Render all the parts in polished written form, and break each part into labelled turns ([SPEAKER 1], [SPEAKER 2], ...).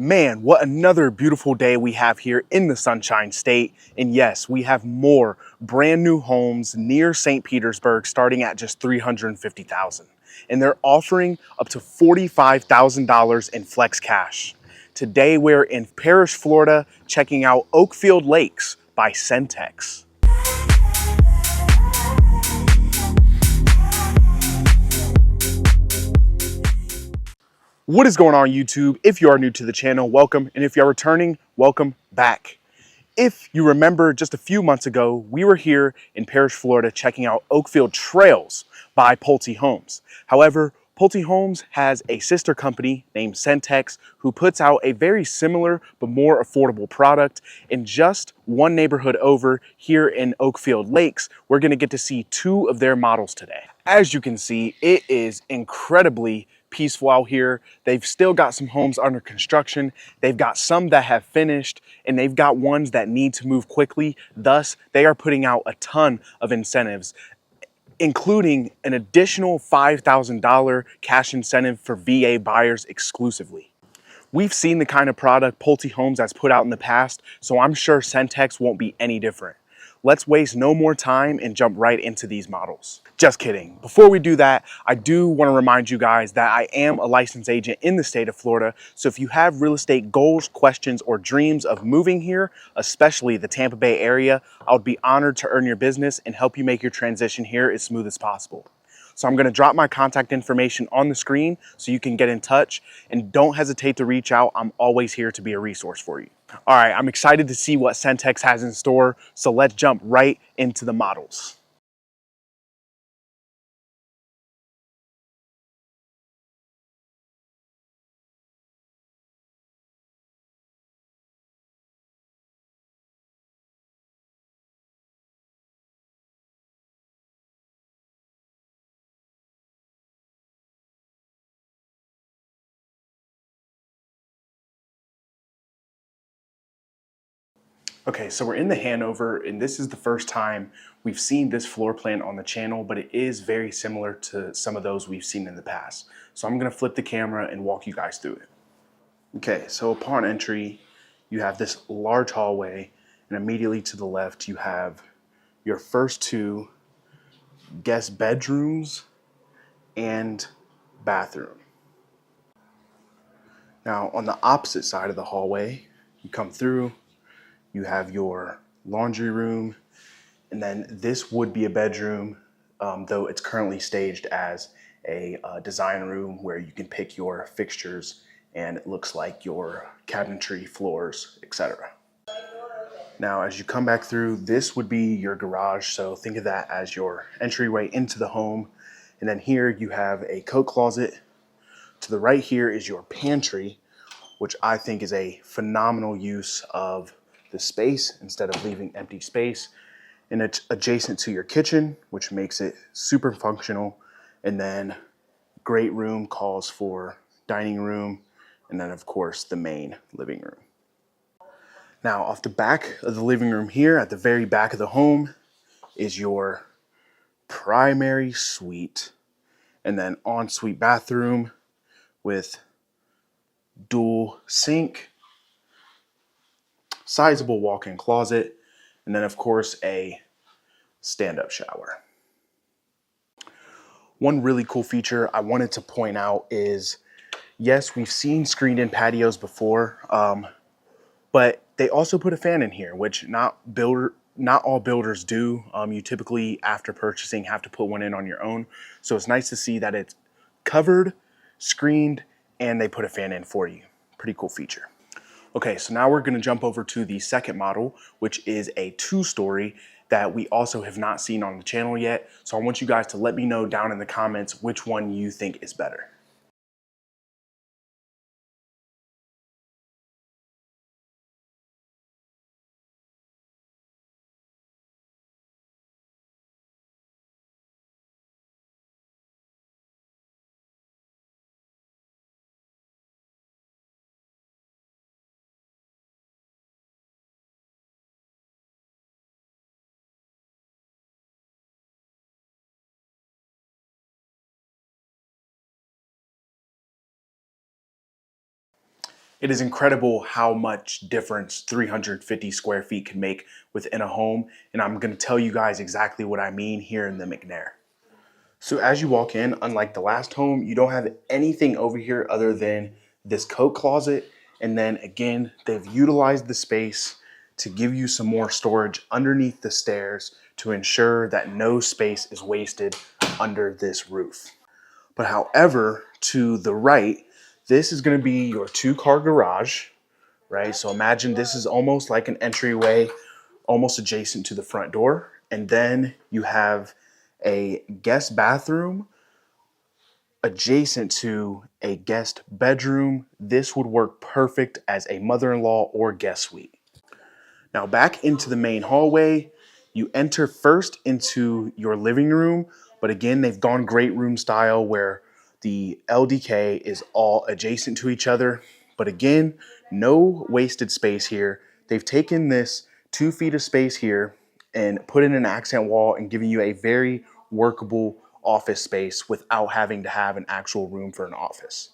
[SPEAKER 1] Man, what another beautiful day we have here in the Sunshine State. And yes, we have more brand new homes near St. Petersburg starting at just $350,000. And they're offering up to $45,000 in flex cash. Today we're in Parrish, Florida, checking out Oakfield Lakes by Centex. What is going on YouTube? If you are new to the channel, welcome. And if you're returning, welcome back. If you remember just a few months ago, we were here in Parrish, Florida, checking out Oakfield Trails by Pulte Homes. However, Pulte Homes has a sister company named Centex who puts out a very similar but more affordable product. In just one neighborhood over here in Oakfield Lakes, we're gonna get to see two of their models today. As you can see, it is incredibly peaceful out here. They've still got some homes under construction. They've got some that have finished, and they've got ones that need to move quickly. Thus, they are putting out a ton of incentives, including an additional $5,000 cash incentive for VA buyers exclusively. We've seen the kind of product Pulte Homes has put out in the past, so I'm sure Centex won't be any different. Let's waste no more time and jump right into these models. Just kidding. Before we do that, I do want to remind you guys that I am a licensed agent in the state of Florida. So if you have real estate goals, questions, or dreams of moving here, especially the Tampa Bay area, I would be honored to earn your business and help you make your transition here as smooth as possible. So I'm going to drop my contact information on the screen so you can get in touch, and don't hesitate to reach out. I'm always here to be a resource for you. All right, I'm excited to see what Centex has in store. So let's jump right into the models. Okay, so we're in the Hanover, and this is the first time we've seen this floor plan on the channel, but it is very similar to some of those we've seen in the past. So I'm gonna flip the camera and walk you guys through it. Okay, so upon entry, you have this large hallway, and immediately to the left, you have your first two guest bedrooms and bathroom. Now, on the opposite side of the hallway, you come through, you have your laundry room, and then this would be a bedroom, though it's currently staged as a design room where you can pick your fixtures, and it looks like your cabinetry, floors, etc. Now, as you come back through, this would be your garage, so think of that as your entryway into the home. And then here you have a coat closet. To the right here is your pantry, which I think is a phenomenal use of the space instead of leaving empty space. And it's adjacent to your kitchen, which makes it super functional. And then great room calls for dining room, and then of course the main living room. Now, off the back of the living room here, at the very back of the home, is your primary suite, and then ensuite bathroom with dual sink, sizable walk-in closet, and then of course a stand-up shower. One really cool feature I wanted to point out is, yes, we've seen screened-in patios before, but they also put a fan in here, which not all builders do. You typically, after purchasing, have to put one in on your own. So it's nice to see that it's covered, screened, and they put a fan in for you. Pretty cool feature. Okay, so now we're gonna jump over to the second model, which is a two-story that we also have not seen on the channel yet. So I want you guys to let me know down in the comments which one you think is better. It is incredible how much difference 350 square feet can make within a home, and I'm going to tell you guys exactly what I mean here in the McNair. So as you walk in, unlike the last home, you don't have anything over here other than this coat closet, and then again, they've utilized the space to give you some more storage underneath the stairs to ensure that no space is wasted under this roof. But however, to the right, this is going to be your 2-car garage, right? So imagine this is almost like an entryway, almost adjacent to the front door. And then you have a guest bathroom adjacent to a guest bedroom. This would work perfect as a mother-in-law or guest suite. Now back into the main hallway, you enter first into your living room, but again, they've gone great room style where the LDK is all adjacent to each other. But again, no wasted space here. They've taken this 2 feet of space here and put in an accent wall and giving you a very workable office space without having to have an actual room for an office.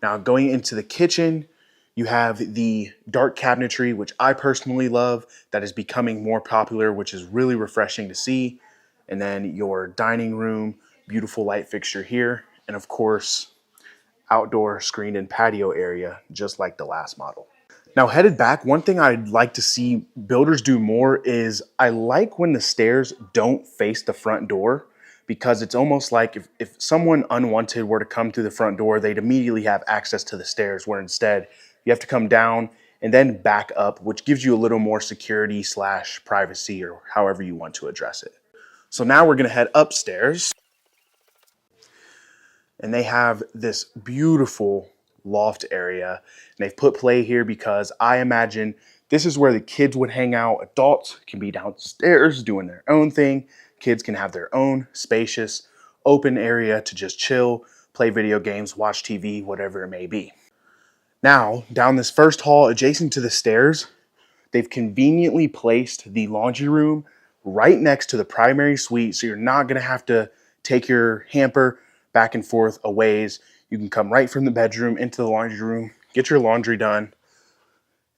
[SPEAKER 1] Now going into the kitchen, you have the dark cabinetry, which I personally love, that is becoming more popular, which is really refreshing to see. And then your dining room, beautiful light fixture here. And of course, outdoor screened in patio area, just like the last model. Now headed back, one thing I'd like to see builders do more is I like when the stairs don't face the front door, because it's almost like if someone unwanted were to come through the front door, they'd immediately have access to the stairs, where instead you have to come down and then back up, which gives you a little more security / privacy, or however you want to address it. So now we're gonna head upstairs, and they have this beautiful loft area. And they've put play here because I imagine this is where the kids would hang out. Adults can be downstairs doing their own thing. Kids can have their own spacious, open area to just chill, play video games, watch TV, whatever it may be. Now, down this first hall adjacent to the stairs, they've conveniently placed the laundry room right next to the primary suite, so you're not gonna have to take your hamper back and forth a ways. You can come right from the bedroom into the laundry room, get your laundry done,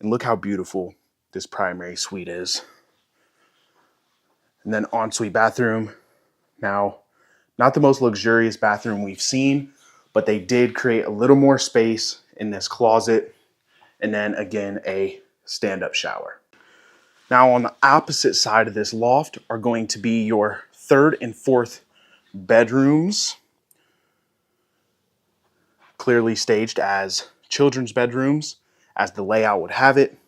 [SPEAKER 1] and look how beautiful this primary suite is. And then ensuite bathroom. Now, not the most luxurious bathroom we've seen, but they did create a little more space in this closet, and then again, a stand-up shower. Now on the opposite side of this loft are going to be your 3rd and 4th bedrooms, clearly staged as children's bedrooms, as the layout would have it.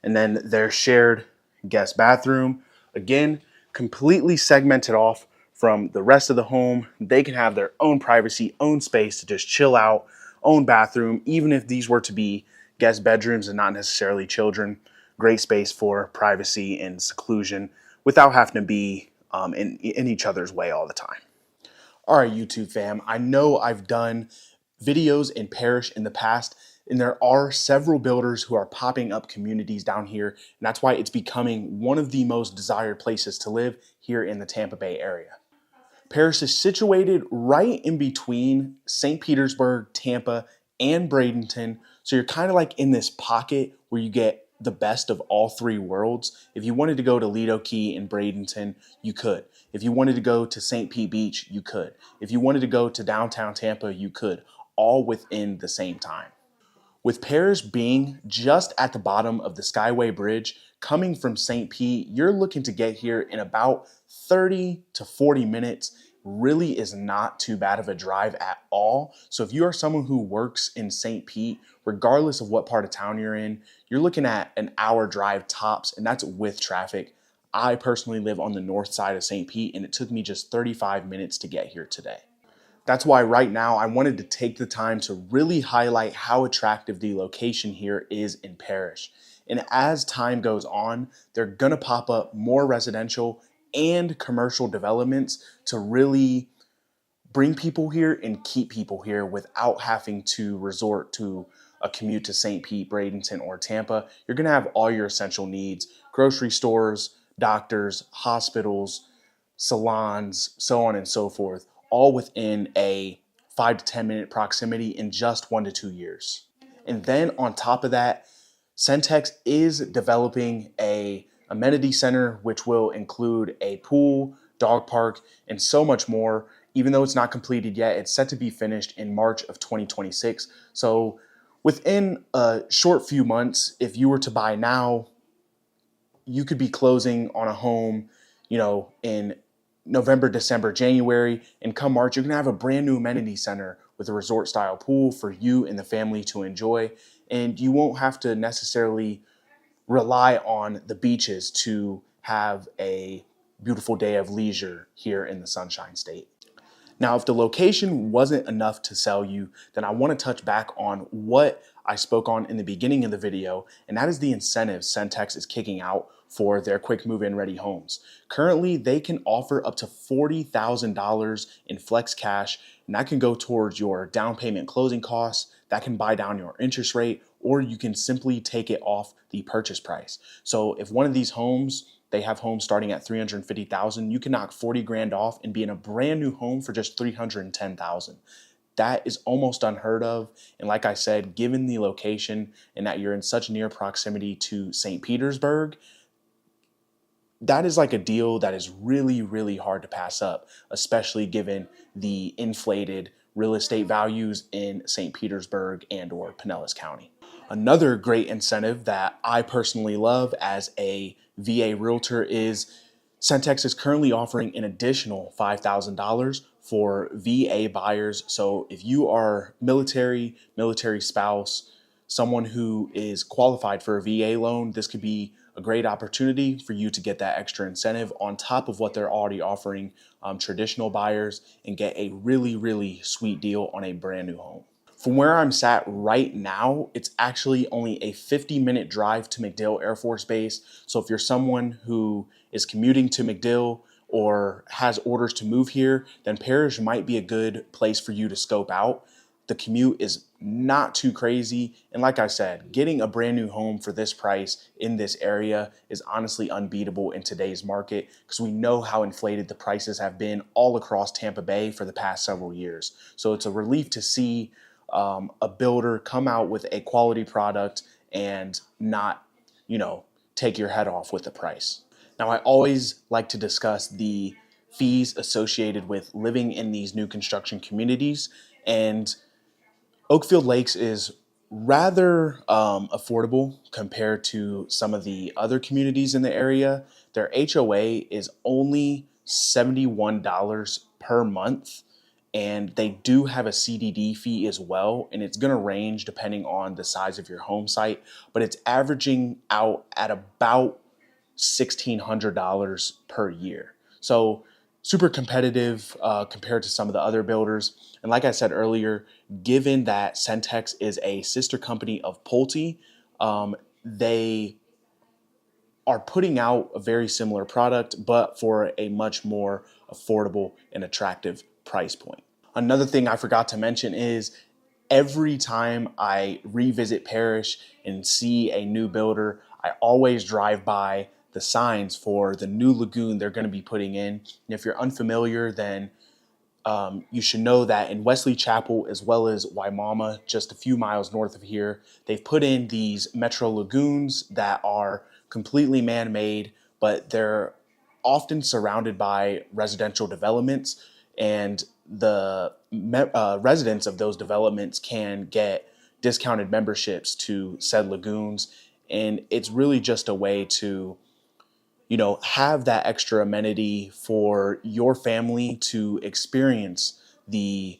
[SPEAKER 1] And then their shared guest bathroom, again, completely segmented off from the rest of the home. They can have their own privacy, own space to just chill out, own bathroom, even if these were to be guest bedrooms and not necessarily children. Great space for privacy and seclusion without having to be in each other's way all the time. All right, YouTube fam, I know I've done videos in Parrish in the past, and there are several builders who are popping up communities down here, and that's why it's becoming one of the most desired places to live here in the Tampa Bay area. Parrish is situated right in between St. Petersburg, Tampa, and Bradenton, so you're kind of like in this pocket where you get the best of all 3 worlds. If you wanted to go to Lido Key in Bradenton, you could. If you wanted to go to St. Pete Beach, you could. If you wanted to go to downtown Tampa, you could, all within the same time. With Parrish being just at the bottom of the Skyway Bridge, coming from St. Pete, you're looking to get here in about 30 to 40 minutes. Really is not too bad of a drive at all. So if you are someone who works in St. Pete, regardless of what part of town you're in, you're looking at an hour drive tops, and that's with traffic. I personally live on the north side of St. Pete, and it took me just 35 minutes to get here today. That's why right now I wanted to take the time to really highlight how attractive the location here is in Parrish. And as time goes on, they're gonna pop up more residential and commercial developments to really bring people here and keep people here without having to resort to a commute to St. Pete, Bradenton, or Tampa. You're gonna have all your essential needs: grocery stores, doctors, hospitals, salons, so on and so forth, all within a 5 to 10 minute proximity in just 1 to 2 years. And then on top of that, Centex is developing a amenity center, which will include a pool, dog park, and so much more. Even though it's not completed yet, it's set to be finished in March of 2026. So within a short few months, if you were to buy now, you could be closing on a home, in November, December, January, and come March, you're gonna have a brand new amenity center with a resort style pool for you and the family to enjoy. And you won't have to necessarily rely on the beaches to have a beautiful day of leisure here in the Sunshine State. Now, if the location wasn't enough to sell you, then I want to touch back on what I spoke on in the beginning of the video, and that is the incentives Centex is kicking out for their quick move-in ready homes. Currently, they can offer up to $40,000 in flex cash, and that can go towards your down payment closing costs, that can buy down your interest rate, or you can simply take it off the purchase price. So if one of these homes, they have homes starting at $350,000. You can knock 40 grand off and be in a brand new home for just $310,000. That is almost unheard of. And like I said, given the location and that you're in such near proximity to St. Petersburg, that is like a deal that is really, really hard to pass up, especially given the inflated real estate values in St. Petersburg and or Pinellas County. Another great incentive that I personally love as a VA realtor is Centex is currently offering an additional $5,000 for VA buyers. So if you are military spouse, someone who is qualified for a VA loan, this could be a great opportunity for you to get that extra incentive on top of what they're already offering traditional buyers and get a really, really sweet deal on a brand new home. From where I'm sat right now, it's actually only a 50-minute drive to MacDill Air Force Base. So if you're someone who is commuting to MacDill or has orders to move here, then Parrish might be a good place for you to scope out. The commute is not too crazy. And like I said, getting a brand new home for this price in this area is honestly unbeatable in today's market because we know how inflated the prices have been all across Tampa Bay for the past several years. So it's a relief to see a builder come out with a quality product and not, take your head off with the price. Now, I always like to discuss the fees associated with living in these new construction communities, and Oakfield Lakes is rather affordable compared to some of the other communities in the area. Their HOA is only $71 per month, and they do have a CDD fee as well, and it's going to range depending on the size of your home site, but it's averaging out at about $1,600 per year. So super competitive compared to some of the other builders. And like I said earlier, given that Centex is a sister company of Pulte, they are putting out a very similar product, but for a much more affordable and attractive price point. Another thing I forgot to mention is every time I revisit Parrish and see a new builder, I always drive by the signs for the new lagoon they're going to be putting in. And if you're unfamiliar, then you should know that in Wesley Chapel, as well as Waimama, just a few miles north of here, they've put in these metro lagoons that are completely man-made, but they're often surrounded by residential developments, and the residents of those developments can get discounted memberships to said lagoons. And it's really just a way to have that extra amenity for your family to experience the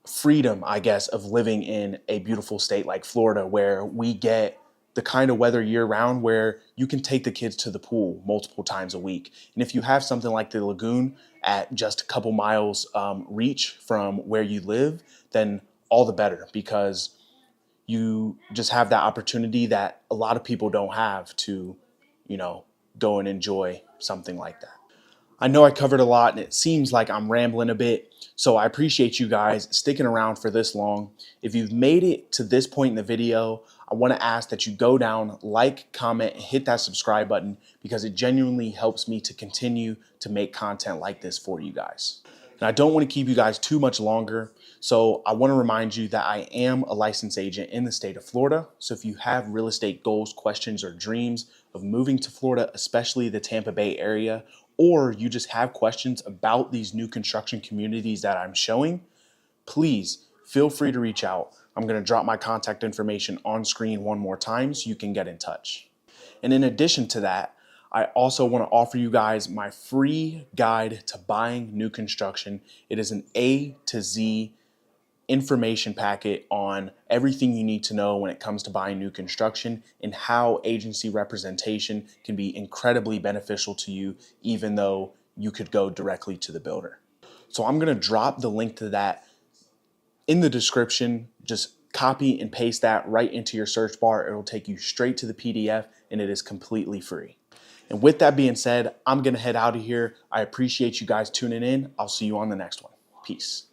[SPEAKER 1] freedom, I guess, of living in a beautiful state like Florida, where we get the kind of weather year round where you can take the kids to the pool multiple times a week. And if you have something like the lagoon at just a couple miles reach from where you live, then all the better, because you just have that opportunity that a lot of people don't have to go and enjoy something like that. I know I covered a lot and it seems like I'm rambling a bit, so I appreciate you guys sticking around for this long. If you've made it to this point in the video, I want to ask that you go down, like, comment, and hit that subscribe button because it genuinely helps me to continue to make content like this for you guys. And I don't want to keep you guys too much longer. So I want to remind you that I am a licensed agent in the state of Florida. So if you have real estate goals, questions, or dreams of moving to Florida, especially the Tampa Bay area, or you just have questions about these new construction communities that I'm showing, please feel free to reach out. I'm going to drop my contact information on screen one more time so you can get in touch. And in addition to that, I also want to offer you guys my free guide to buying new construction. It is an A to Z information packet on everything you need to know when it comes to buying new construction and how agency representation can be incredibly beneficial to you, even though you could go directly to the builder. So I'm going to drop the link to that in the description. Just copy and paste that right into your search bar. It'll take you straight to the PDF and it is completely free. And with that being said, I'm going to head out of here. I appreciate you guys tuning in. I'll see you on the next one. Peace.